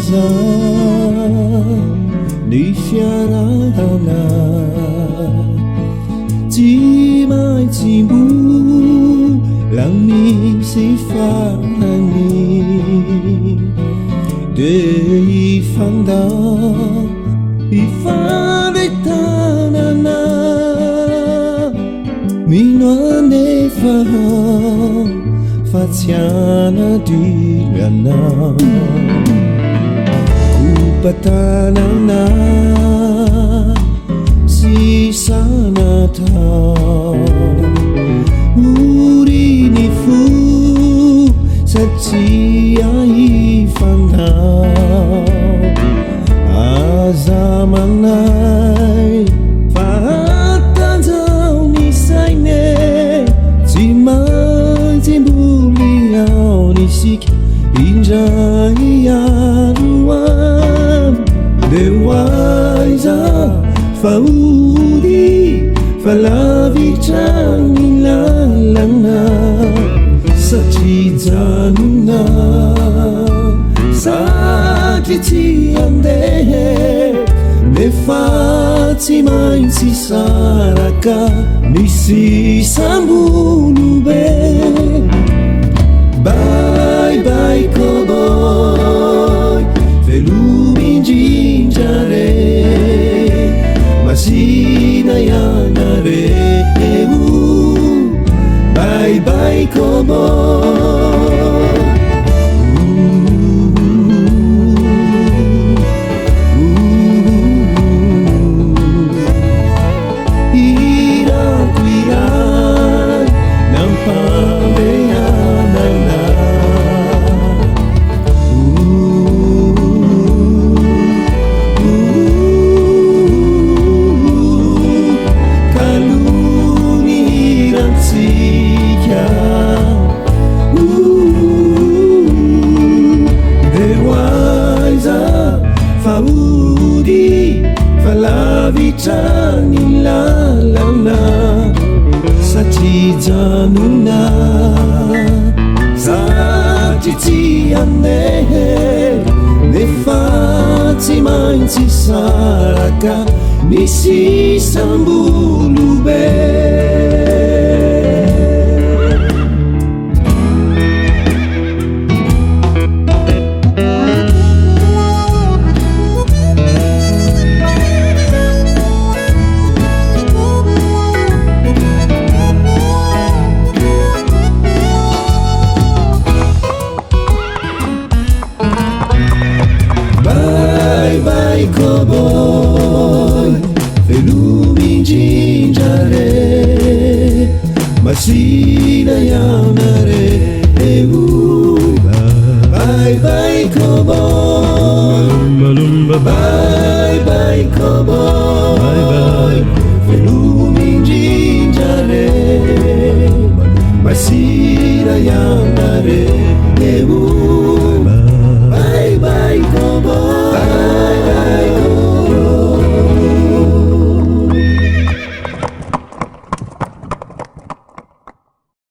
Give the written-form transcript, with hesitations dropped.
za ni fiarana chỉ mãi chỉ bu lặng mi si pha ni để phang da i pha de ta na na mi no ne fa Faziana di lana Upatanana Si sana ta Murini fu Sachi ai fana Azamanai Fahatan zau ni saine Nisik injai aruan Dewaisa faudi falavi chanilalana Sachijanuna Sakiti ande Nefati mainsi saraka Nisi sambulube Bye bye cowboy Velumi gingiare Masina yanare Bye bye cowboy Iraquirai Nampameana Faudi falavitani la la la Sachijanuna Satiti ane Nefati mainsi saraka Nisi sambulube Bye cowboy Velumi gingiare Masina yanare Bye bye cowboy Bye bye cowboy Velumi gingiare Masina yanare